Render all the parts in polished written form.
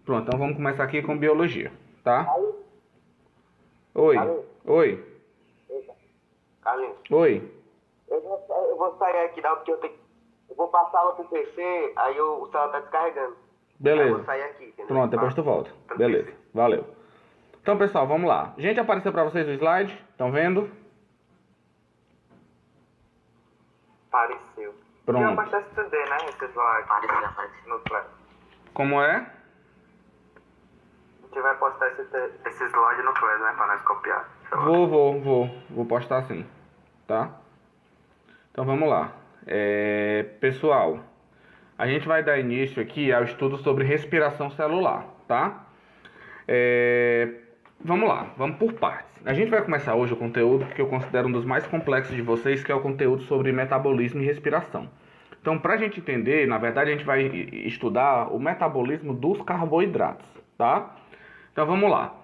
Pronto, então vamos começar aqui com biologia, tá? Aí, Oi, Carlinhos, oi, eita, Carlinhos, oi. eu vou sair aqui, porque eu vou passar o TCC, aí o celular tá descarregando. Aí eu vou Beleza. sair aqui, entendeu? Pronto, depois tu volta. Tá no Beleza, PC. valeu. Então, pessoal, vamos lá. Gente, apareceu pra vocês o slide? Estão vendo? Apareceu. Pronto. Eu bastante estudei, né? Esse slide. Apareceu no Flash. Como é? A gente vai postar esse slide no Flash, né? Pra nós copiar. Vou postar sim, tá? Então vamos lá. Pessoal, a gente vai dar início aqui ao estudo sobre respiração celular, tá? Vamos lá, vamos por partes. A gente vai começar hoje o conteúdo que eu considero um dos mais complexos de vocês, que é o conteúdo sobre metabolismo e respiração. Então, para a gente entender, na verdade, a gente vai estudar o metabolismo dos carboidratos, tá? Então, vamos lá.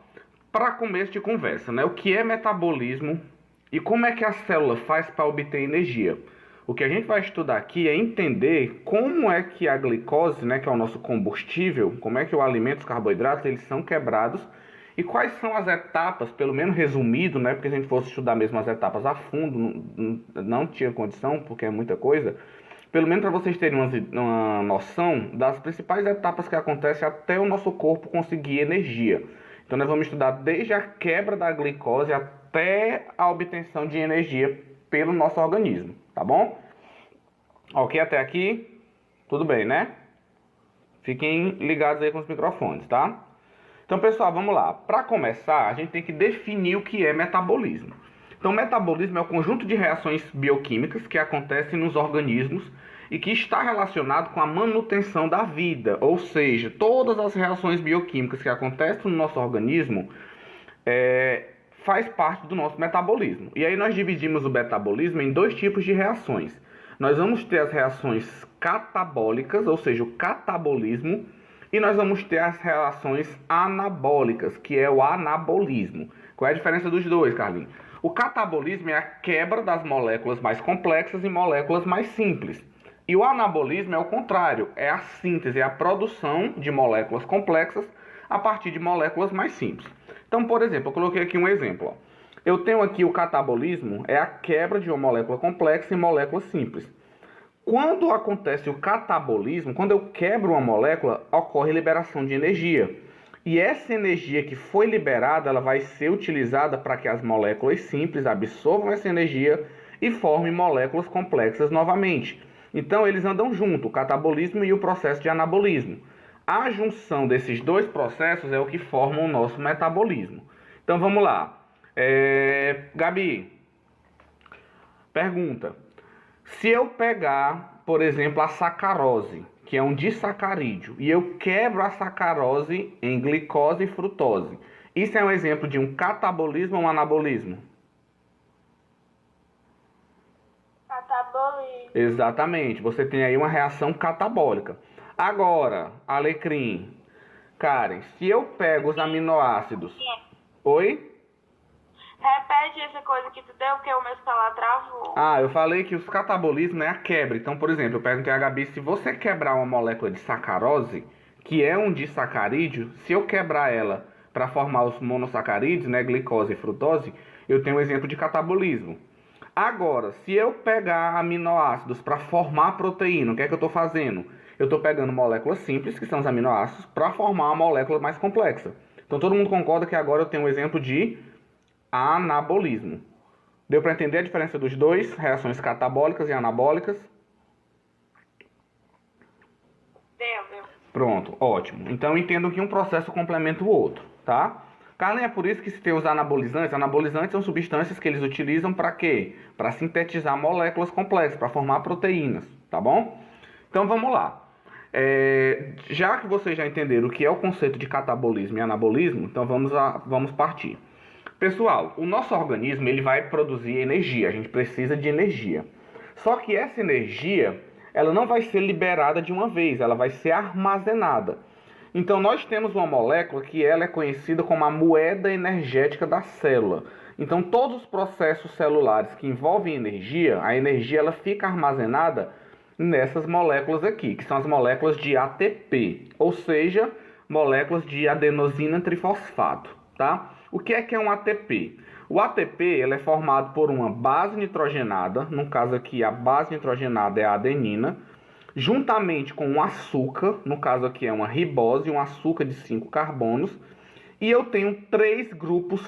Para começo de conversa, né? O que é metabolismo e como é que a célula faz para obter energia? O que a gente vai estudar aqui é entender como é que a glicose, né, que é o nosso combustível, como é que o alimento, os carboidratos, eles são quebrados e quais são as etapas, pelo menos resumido, né, porque se a gente fosse estudar mesmo as etapas a fundo, não tinha condição, porque é muita coisa, pelo menos para vocês terem uma noção das principais etapas que acontecem até o nosso corpo conseguir energia. Então nós vamos estudar desde a quebra da glicose até a obtenção de energia pelo nosso organismo, tá bom? Ok, até aqui? Tudo bem, né? Fiquem ligados aí com os microfones, tá? Então, pessoal, vamos lá. Para começar, a gente tem que definir o que é metabolismo. Então, metabolismo é o conjunto de reações bioquímicas que acontecem nos organismos e que está relacionado com a manutenção da vida, ou seja, todas as reações bioquímicas que acontecem no nosso organismo faz parte do nosso metabolismo. E aí nós dividimos o metabolismo em dois tipos de reações. Nós vamos ter as reações catabólicas, ou seja, o catabolismo, e nós vamos ter as reações anabólicas, que é o anabolismo. Qual é a diferença dos dois, Carlinhos? O catabolismo é a quebra das moléculas mais complexas em moléculas mais simples. E o anabolismo é o contrário, é a síntese, é a produção de moléculas complexas a partir de moléculas mais simples. Então, por exemplo, eu coloquei aqui um exemplo. Ó. Eu tenho aqui o catabolismo, é a quebra de uma molécula complexa em moléculas simples. Quando acontece o catabolismo, quando eu quebro uma molécula, ocorre liberação de energia. E essa energia que foi liberada, ela vai ser utilizada para que as moléculas simples absorvam essa energia e formem moléculas complexas novamente. Então eles andam junto, o catabolismo e o processo de anabolismo. A junção desses dois processos é o que forma o nosso metabolismo. Então vamos lá. Gabi, pergunta. Se eu pegar, por exemplo, a sacarose, que é um disacarídeo, e eu quebro a sacarose em glicose e frutose, isso é um exemplo de um catabolismo ou um anabolismo? Catabolismo. Exatamente, você tem aí uma reação catabólica. Agora, Alecrim, Karen, se eu pego os aminoácidos... Oi? Repete essa coisa que tu deu, porque o meu celular travou. Ah, eu falei que os catabolismos é a quebra. Então, por exemplo, eu perguntei a Gabi, se você quebrar uma molécula de sacarose, que é um disacarídeo, se eu quebrar ela para formar os monossacarídeos, né, glicose e frutose, eu tenho um exemplo de catabolismo. Agora, se eu pegar aminoácidos para formar proteína, o que é que eu estou fazendo? Eu estou pegando moléculas simples, que são os aminoácidos, para formar uma molécula mais complexa. Então, todo mundo concorda que agora eu tenho um exemplo de anabolismo. Deu para entender a diferença dos dois? Reações catabólicas e anabólicas? Deu. Pronto, ótimo. Então entendam que um processo complementa o outro, tá? Carlin, é por isso que se tem os anabolizantes. Anabolizantes são substâncias que eles utilizam para quê? Para sintetizar moléculas complexas, para formar proteínas, tá bom? Então vamos lá. Já que vocês já entenderam o que é o conceito de catabolismo e anabolismo, então vamos partir. Pessoal, o nosso organismo ele vai produzir energia, a gente precisa de energia. Só que essa energia, ela não vai ser liberada de uma vez, ela vai ser armazenada. Então nós temos uma molécula que ela é conhecida como a moeda energética da célula. Então todos os processos celulares que envolvem energia, a energia ela fica armazenada nessas moléculas aqui, que são as moléculas de ATP. Ou seja, moléculas de adenosina trifosfato, tá? O que é um ATP? O ATP ele é formado por uma base nitrogenada, no caso aqui a base nitrogenada é a adenina, juntamente com um açúcar, no caso aqui é uma ribose, um açúcar de 5 carbonos, e eu tenho 3 grupos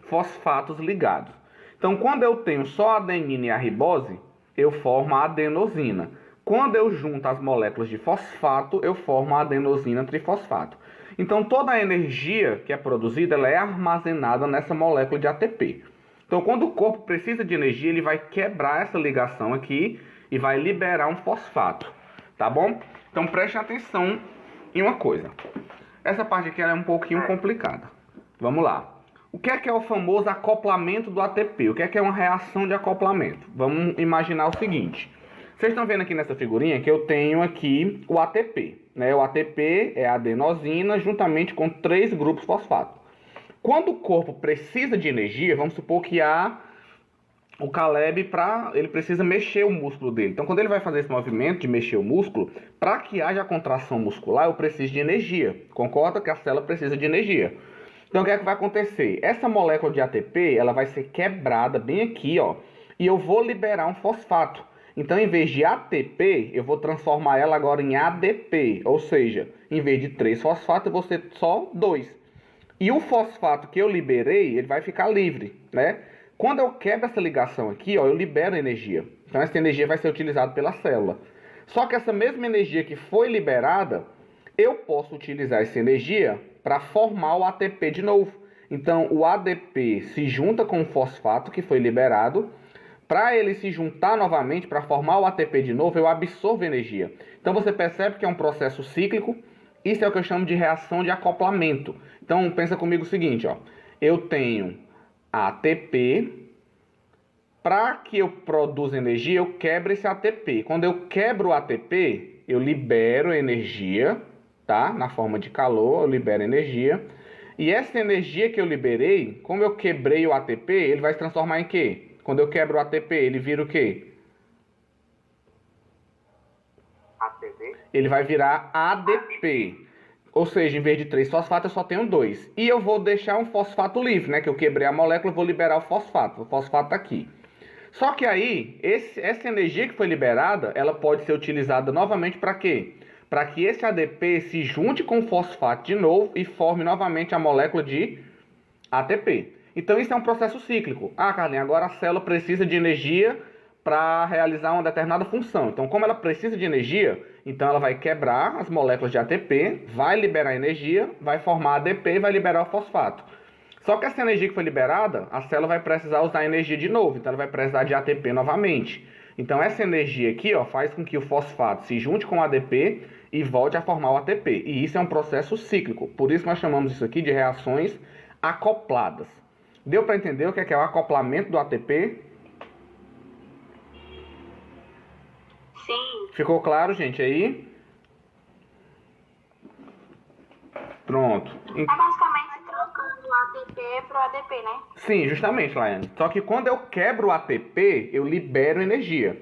fosfatos ligados. Então, quando eu tenho só a adenina e a ribose, eu formo a adenosina. Quando eu junto as moléculas de fosfato, eu formo a adenosina trifosfato. Então, toda a energia que é produzida, ela é armazenada nessa molécula de ATP. Então, quando o corpo precisa de energia, ele vai quebrar essa ligação aqui e vai liberar um fosfato, tá bom? Então, preste atenção em uma coisa. Essa parte aqui ela é um pouquinho complicada. Vamos lá. O que é o famoso acoplamento do ATP? O que é uma reação de acoplamento? Vamos imaginar o seguinte. Vocês estão vendo aqui nessa figurinha que eu tenho aqui o ATP, né? O ATP é a adenosina juntamente com 3 grupos fosfato. Quando o corpo precisa de energia, vamos supor que o Caleb, ele precisa mexer o músculo dele. Então, quando ele vai fazer esse movimento de mexer o músculo, para que haja contração muscular, eu preciso de energia. Concorda que a célula precisa de energia? Então, o que é que vai acontecer? Essa molécula de ATP, ela vai ser quebrada bem aqui, ó, e eu vou liberar um fosfato. Então, em vez de ATP, eu vou transformar ela agora em ADP, ou seja, em vez de 3 fosfatos, eu vou ser só 2. E o fosfato que eu liberei, ele vai ficar livre, né? Quando eu quebro essa ligação aqui, ó, eu libero energia. Então, essa energia vai ser utilizada pela célula. Só que essa mesma energia que foi liberada, eu posso utilizar essa energia para formar o ATP de novo. Então, o ADP se junta com o fosfato que foi liberado. Para ele se juntar novamente, para formar o ATP de novo, eu absorvo energia. Então, você percebe que é um processo cíclico. Isso é o que eu chamo de reação de acoplamento. Então, pensa comigo o seguinte, ó. Eu tenho ATP. Para que eu produza energia, eu quebro esse ATP. Quando eu quebro o ATP, eu libero energia, tá? Na forma de calor, eu libero energia. E essa energia que eu liberei, como eu quebrei o ATP, ele vai se transformar em quê? Quando eu quebro o ATP, ele vira o quê? ATP? Ele vai virar ADP. Ou seja, em vez de 3 fosfatos, eu só tenho 2. E eu vou deixar um fosfato livre, né? Que eu quebrei a molécula, eu vou liberar o fosfato. O fosfato está aqui. Só que aí, essa energia que foi liberada, ela pode ser utilizada novamente para quê? Para que esse ADP se junte com o fosfato de novo e forme novamente a molécula de ATP. Então, isso é um processo cíclico. Ah, Carlinhos, agora a célula precisa de energia para realizar uma determinada função. Então, como ela precisa de energia, então ela vai quebrar as moléculas de ATP, vai liberar energia, vai formar ADP e vai liberar o fosfato. Só que essa energia que foi liberada, a célula vai precisar usar energia de novo, então ela vai precisar de ATP novamente. Então, essa energia aqui, ó, faz com que o fosfato se junte com o ADP e volte a formar o ATP. E isso é um processo cíclico. Por isso nós chamamos isso aqui de reações acopladas. Deu para entender o que é o acoplamento do ATP? Sim. Ficou claro, gente, aí? Pronto. É basicamente trocando o ATP pro ADP, né? Sim, justamente, Laiane. Só que quando eu quebro o ATP, eu libero energia.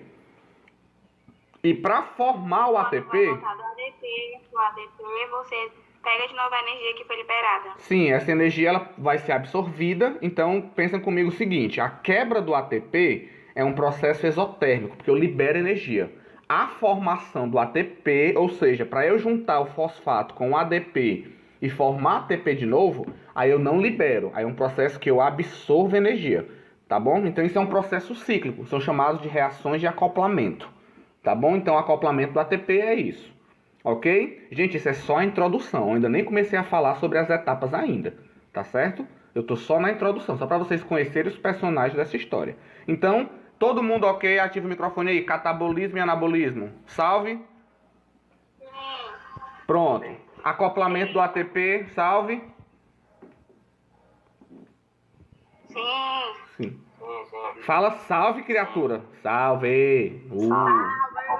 E para formar o Quando ATP... vai voltar do ADP pro ADP, você pega de novo a energia que foi liberada. Sim, essa energia ela vai ser absorvida. Então, pensa comigo o seguinte. A quebra do ATP é um processo exotérmico, porque eu libero energia. A formação do ATP, ou seja, para eu juntar o fosfato com o ADP e formar ATP de novo, aí eu não libero. Aí é um processo que eu absorvo energia, tá bom? Então isso é um processo cíclico, são chamados de reações de acoplamento, tá bom? Então o acoplamento do ATP é isso, ok? Gente, isso é só a introdução, eu ainda nem comecei a falar sobre as etapas ainda, tá certo? Eu tô só na introdução, só para vocês conhecerem os personagens dessa história. Então, todo mundo ok? Ativa o microfone aí, catabolismo e anabolismo. Salve. Pronto. Acoplamento do ATP, salve. Sim. Sim. Fala salve, criatura. Salve.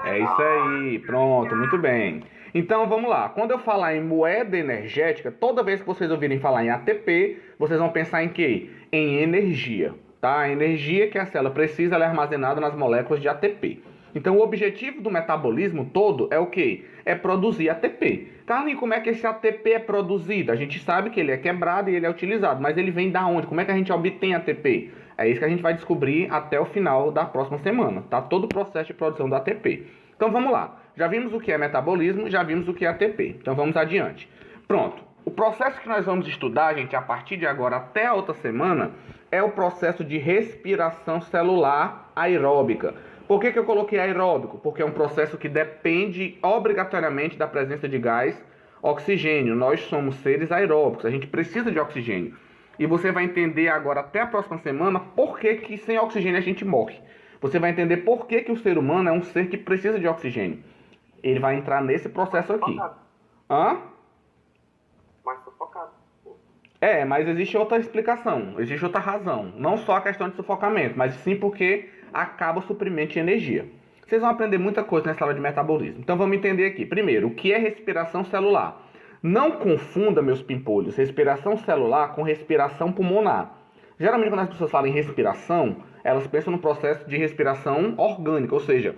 É isso aí. Pronto, muito bem. Então, vamos lá. Quando eu falar em moeda energética, toda vez que vocês ouvirem falar em ATP, vocês vão pensar em quê? Em energia, tá? A energia que a célula precisa, ela é armazenada nas moléculas de ATP. Então, o objetivo do metabolismo todo é o quê? É produzir ATP. Carlinhos, como é que esse ATP é produzido? A gente sabe que ele é quebrado e ele é utilizado, mas ele vem da onde? Como é que a gente obtém ATP? É isso que a gente vai descobrir até o final da próxima semana, tá? Todo o processo de produção do ATP. Então, vamos lá. Já vimos o que é metabolismo, já vimos o que é ATP. Então, vamos adiante. Pronto. O processo que nós vamos estudar, gente, a partir de agora até a outra semana, é o processo de respiração celular aeróbica. Por que eu coloquei aeróbico? Porque é um processo que depende obrigatoriamente da presença de gás oxigênio. Nós somos seres aeróbicos, a gente precisa de oxigênio. E você vai entender agora, até a próxima semana, por que sem oxigênio a gente morre. Você vai entender por que o ser humano é um ser que precisa de oxigênio. Ele vai entrar nesse processo aqui. Hã? Mais sufocado. Mas existe outra explicação, existe outra razão. Não só a questão de sufocamento, mas sim porque acaba o suprimento de energia. Vocês vão aprender muita coisa nessa aula de metabolismo. Então vamos entender aqui. Primeiro, o que é respiração celular? Não confunda, meus pimpolhos, respiração celular com respiração pulmonar. Geralmente quando as pessoas falam em respiração, elas pensam no processo de respiração orgânica, ou seja,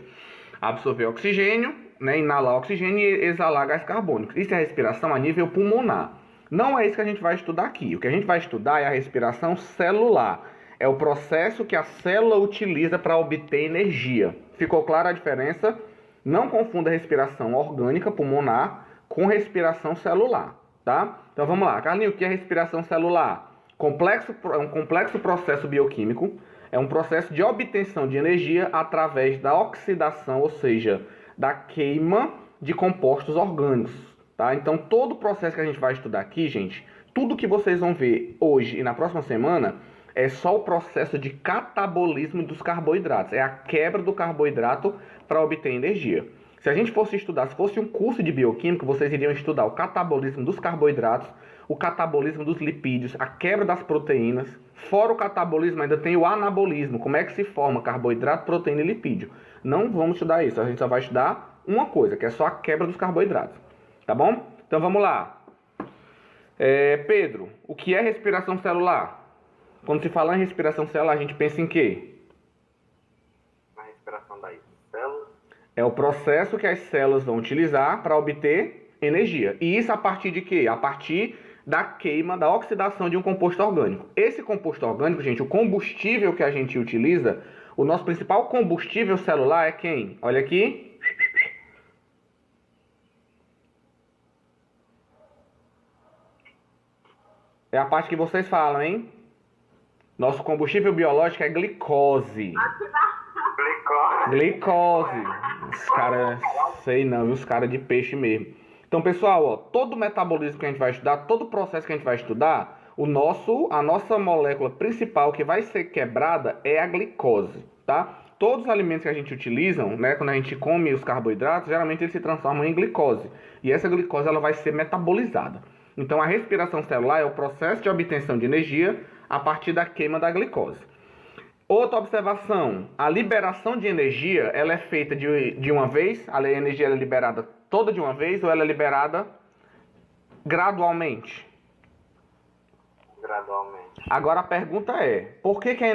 absorver oxigênio, né, inalar oxigênio e exalar gás carbônico. Isso é respiração a nível pulmonar. Não é isso que a gente vai estudar aqui. O que a gente vai estudar é a respiração celular. É o processo que a célula utiliza para obter energia. Ficou clara a diferença? Não confunda respiração orgânica pulmonar com respiração celular, tá? Então vamos lá. Carlinhos, o que é respiração celular? É um complexo processo bioquímico. É um processo de obtenção de energia através da oxidação, ou seja, da queima de compostos orgânicos, tá? Então todo o processo que a gente vai estudar aqui, gente, tudo que vocês vão ver hoje e na próxima semana é só o processo de catabolismo dos carboidratos. É a quebra do carboidrato para obter energia. Se a gente fosse estudar, se fosse um curso de bioquímica, vocês iriam estudar o catabolismo dos carboidratos, o catabolismo dos lipídios, a quebra das proteínas. Fora o catabolismo, ainda tem o anabolismo. Como é que se forma carboidrato, proteína e lipídio? Não vamos estudar isso. A gente só vai estudar uma coisa, que é só a quebra dos carboidratos. Tá bom? Então vamos lá. Pedro, o que é respiração celular? Quando se fala em respiração celular, a gente pensa em quê? Na respiração das células. É o processo que as células vão utilizar para obter energia. E isso a partir de quê? A partir da queima, da oxidação de um composto orgânico. Esse composto orgânico, gente, o combustível que a gente utiliza, o nosso principal combustível celular é quem? Olha aqui. É a parte que vocês falam, hein? Nosso combustível biológico é glicose. Glicose. Os caras, sei não, os caras de peixe mesmo. Então, pessoal, ó, todo o metabolismo que a gente vai estudar, todo o processo que a gente vai estudar, a nossa molécula principal que vai ser quebrada é a glicose, tá? Todos os alimentos que a gente utiliza, né, quando a gente come os carboidratos, geralmente eles se transformam em glicose. E essa glicose ela vai ser metabolizada. Então, a respiração celular é o processo de obtenção de energia a partir da queima da glicose. Outra observação, a liberação de energia, ela é feita de uma vez, a energia é liberada toda de uma vez ou ela é liberada gradualmente? Gradualmente. Agora a pergunta é, por que a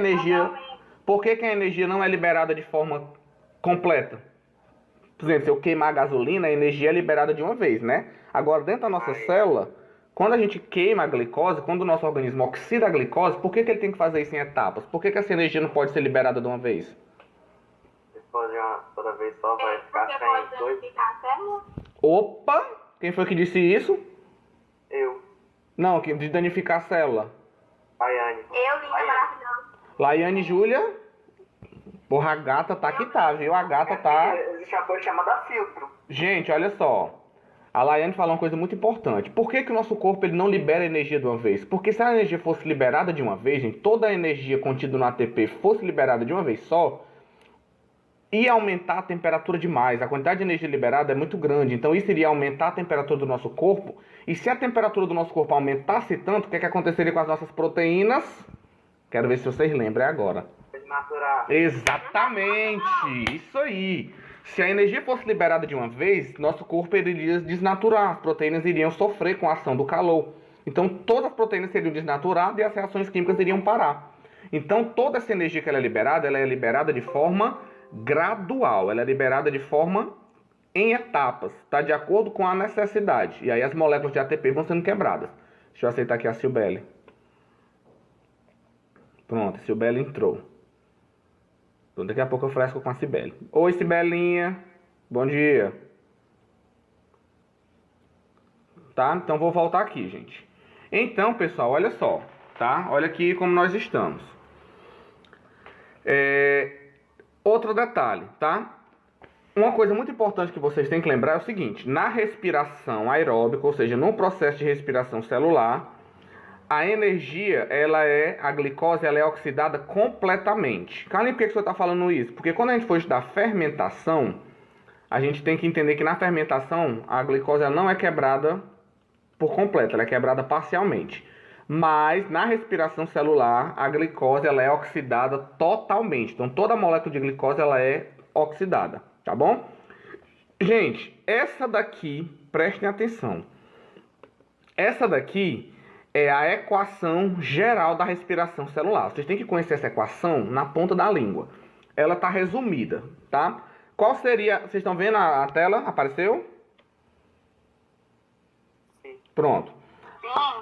energia não é liberada de forma completa? Por exemplo, se eu queimar a gasolina, a energia é liberada de uma vez, né? Agora, dentro da nossa célula, quando a gente queima a glicose, quando o nosso organismo oxida a glicose, por que ele tem que fazer isso em etapas? Por que essa energia não pode ser liberada de uma vez? Toda vez só vai ficar Porque sem pode dois. danificar a célula? Opa! Quem foi que disse isso? Eu. Não, de danificar a célula. Baiane. Eu, linda maravilhosa. Laiane Júlia. Porra, a gata tá que tá, viu? A gata tá... Existe uma coisa chamada filtro. Gente, olha só. A Laiane falou uma coisa muito importante. Por que o nosso corpo ele não libera energia de uma vez? Porque se a energia fosse liberada de uma vez, gente, toda a energia contida no ATP fosse liberada de uma vez só, ia aumentar a temperatura demais. A quantidade de energia liberada é muito grande. Então isso iria aumentar a temperatura do nosso corpo. E se a temperatura do nosso corpo aumentasse tanto, o que aconteceria com as nossas proteínas? Quero ver se vocês lembram agora. Desnaturar. Exatamente, isso aí. Se a energia fosse liberada de uma vez, nosso corpo iria desnaturar, as proteínas iriam sofrer com a ação do calor. Então todas as proteínas seriam desnaturadas e as reações químicas iriam parar. Então toda essa energia que ela é liberada de forma gradual, ela é liberada de forma em etapas, tá? De acordo com a necessidade. E aí as moléculas de ATP vão sendo quebradas. Deixa eu aceitar aqui a Silbele. Pronto, a Silbele entrou. Então daqui a pouco eu fresco com a Cibele. Oi, Cibelinha. Bom dia. Tá? Então vou voltar aqui, gente. Então, pessoal, olha só, tá? Olha aqui como nós estamos. Outro detalhe, tá? Uma coisa muito importante que vocês têm que lembrar é o seguinte: na respiração aeróbica, ou seja, no processo de respiração celular, a energia, a glicose, ela é oxidada completamente. Carlinhos, por que você está falando isso? Porque quando a gente for estudar fermentação, a gente tem que entender que na fermentação, a glicose ela não é quebrada por completo, ela é quebrada parcialmente. Mas na respiração celular, a glicose ela é oxidada totalmente. Então toda molécula de glicose ela é oxidada, tá bom? Gente, essa daqui, prestem atenção. Essa daqui é a equação geral da respiração celular. Vocês têm que conhecer essa equação na ponta da língua. Ela está resumida, tá? Qual seria... Vocês estão vendo a tela? Apareceu? Sim. Pronto.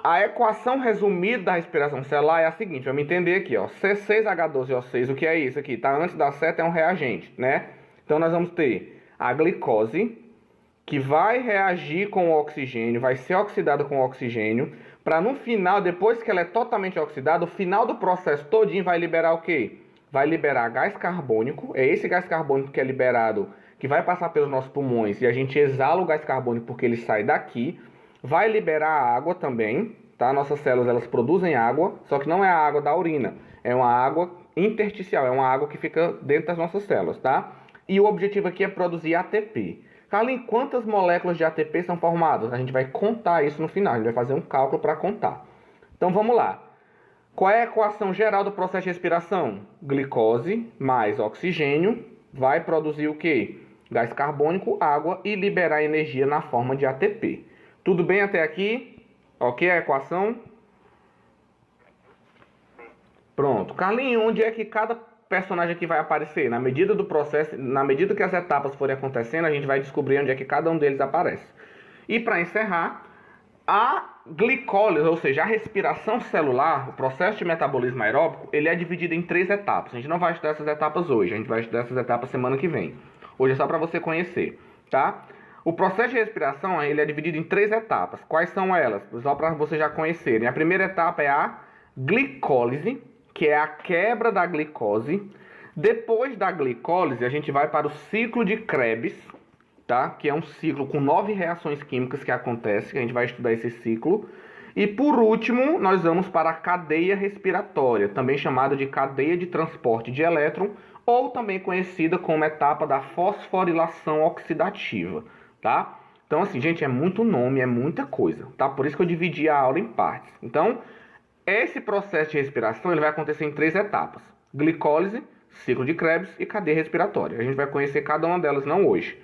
A equação resumida da respiração celular é a seguinte. Vamos entender aqui, ó. C6H12O6, o que é isso aqui? Tá antes da seta, é um reagente, né? Então nós vamos ter a glicose, que vai reagir com o oxigênio, vai ser oxidada com o oxigênio, para no final, depois que ela é totalmente oxidada, o final do processo todinho vai liberar o quê? Vai liberar gás carbônico. É esse gás carbônico que é liberado, que vai passar pelos nossos pulmões, e a gente exala o gás carbônico porque ele sai daqui. Vai liberar a água também, tá? Nossas células, elas produzem água, só que não é a água da urina, é uma água intersticial, é uma água que fica dentro das nossas células, tá? E o objetivo aqui é produzir ATP. Carlinhos, quantas moléculas de ATP são formadas? A gente vai contar isso no final, a gente vai fazer um cálculo para contar. Então vamos lá. Qual é a equação geral do processo de respiração? Glicose mais oxigênio vai produzir o quê? Gás carbônico, água e liberar energia na forma de ATP. Tudo bem até aqui? Ok a equação? Pronto. Carlinhos, onde é que cada personagem aqui vai aparecer? Na medida do processo, na medida que as etapas forem acontecendo, a gente vai descobrir onde é que cada um deles aparece. E para encerrar, a glicólise, ou seja, a respiração celular, o processo de metabolismo aeróbico, ele é dividido em 3 etapas. A gente não vai estudar essas etapas hoje, a gente vai estudar essas etapas semana que vem. Hoje é só para você conhecer, tá? O processo de respiração, ele é dividido em 3 etapas. Quais são elas? Só para vocês já conhecerem. A primeira etapa é a glicólise, que é a quebra da glicose. Depois da glicólise, a gente vai para o ciclo de Krebs, tá? Que é um ciclo com 9 reações químicas que acontece, que a gente vai estudar esse ciclo. E por último, nós vamos para a cadeia respiratória, também chamada de cadeia de transporte de elétron, ou também conhecida como etapa da fosforilação oxidativa, tá? Então, assim, gente, é muito nome, é muita coisa, tá? Por isso que eu dividi a aula em partes. Então, esse processo de respiração ele vai acontecer em 3 etapas: glicólise, ciclo de Krebs e cadeia respiratória. A gente vai conhecer cada uma delas não hoje,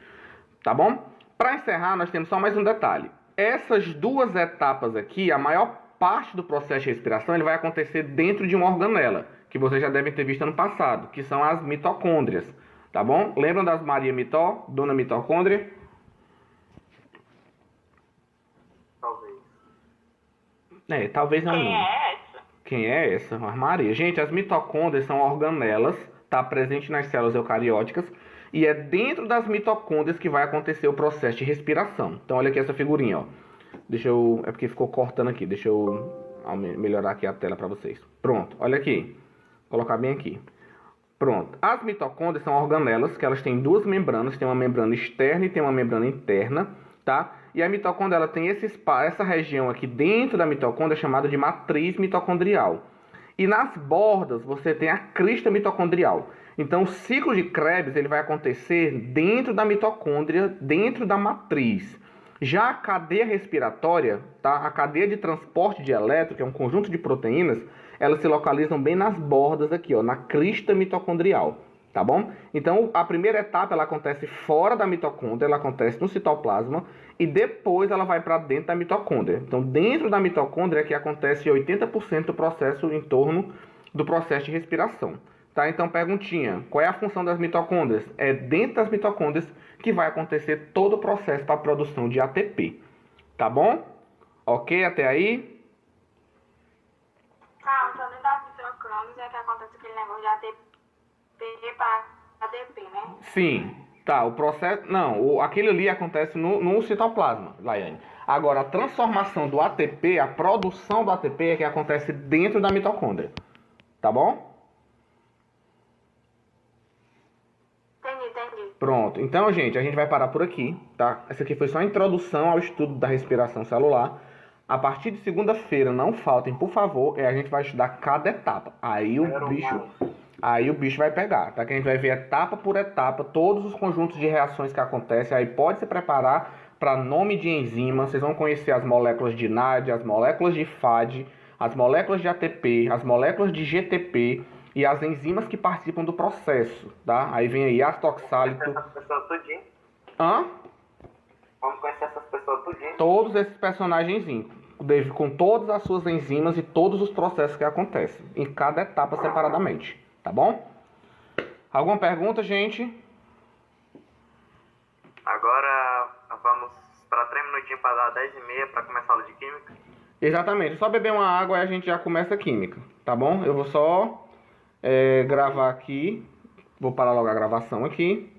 tá bom? Para encerrar, nós temos só mais um detalhe. Essas 2 etapas aqui, a maior parte do processo de respiração ele vai acontecer dentro de uma organela, que vocês já devem ter visto ano passado, que são as mitocôndrias, tá bom? Lembram das Maria Mitó, Dona Mitocôndria? Talvez não. Quem é essa? Quem é essa? As Maria. Gente, as mitocôndrias são organelas, tá presente nas células eucarióticas, e é dentro das mitocôndrias que vai acontecer o processo de respiração. Então, olha aqui essa figurinha, ó. É porque ficou cortando aqui. Deixa eu melhorar aqui a tela para vocês. Pronto, olha aqui. Vou colocar bem aqui. Pronto. As mitocôndrias são organelas, que elas têm 2 membranas. Tem uma membrana externa e tem uma membrana interna, tá? E a mitocôndria ela tem essa região aqui dentro da mitocôndria chamada de matriz mitocondrial. E nas bordas você tem a crista mitocondrial. Então o ciclo de Krebs ele vai acontecer dentro da mitocôndria, dentro da matriz. Já a cadeia respiratória, tá? A cadeia de transporte de elétron, que é um conjunto de proteínas, elas se localizam bem nas bordas aqui, ó, na crista mitocondrial. Tá bom? Então, a primeira etapa ela acontece fora da mitocôndria, ela acontece no citoplasma e depois ela vai para dentro da mitocôndria. Então, dentro da mitocôndria é que acontece 80% do processo em torno do processo de respiração. Tá? Então, perguntinha. Qual é a função das mitocôndrias? É dentro das mitocôndrias que vai acontecer todo o processo para a produção de ATP. Tá bom? Ok até aí? Calma, então dentro das mitocôndrias é que acontece aquele negócio de ATP para ADP, né? Sim. Tá, o processo... Não, aquele ali acontece no citoplasma, Laiane. Agora, a transformação do ATP, a produção do ATP é que acontece dentro da mitocôndria. Tá bom? Entendi. Pronto. Então, gente, a gente vai parar por aqui, tá? Essa aqui foi só a introdução ao estudo da respiração celular. A partir de segunda-feira, não faltem, por favor, a gente vai estudar cada etapa. Aí o bicho vai pegar, tá? Que a gente vai ver etapa por etapa todos os conjuntos de reações que acontecem. Aí pode se preparar para nome de enzima. Vocês vão conhecer as moléculas de NAD, as moléculas de FAD, as moléculas de ATP, as moléculas de GTP e as enzimas que participam do processo, tá? Aí vem aí ácido oxálico. Essas pessoas tudinho. Hã? Vamos conhecer essas pessoas tudinho. Todos esses personagens com todas as suas enzimas e todos os processos que acontecem em cada etapa separadamente, tá bom? Alguma pergunta, gente? Agora vamos para 3 minutinhos para dar 10h30 para começar a aula de química. Exatamente, só beber uma água e a gente já começa a química, tá bom? Eu vou só gravar aqui, vou parar logo a gravação aqui.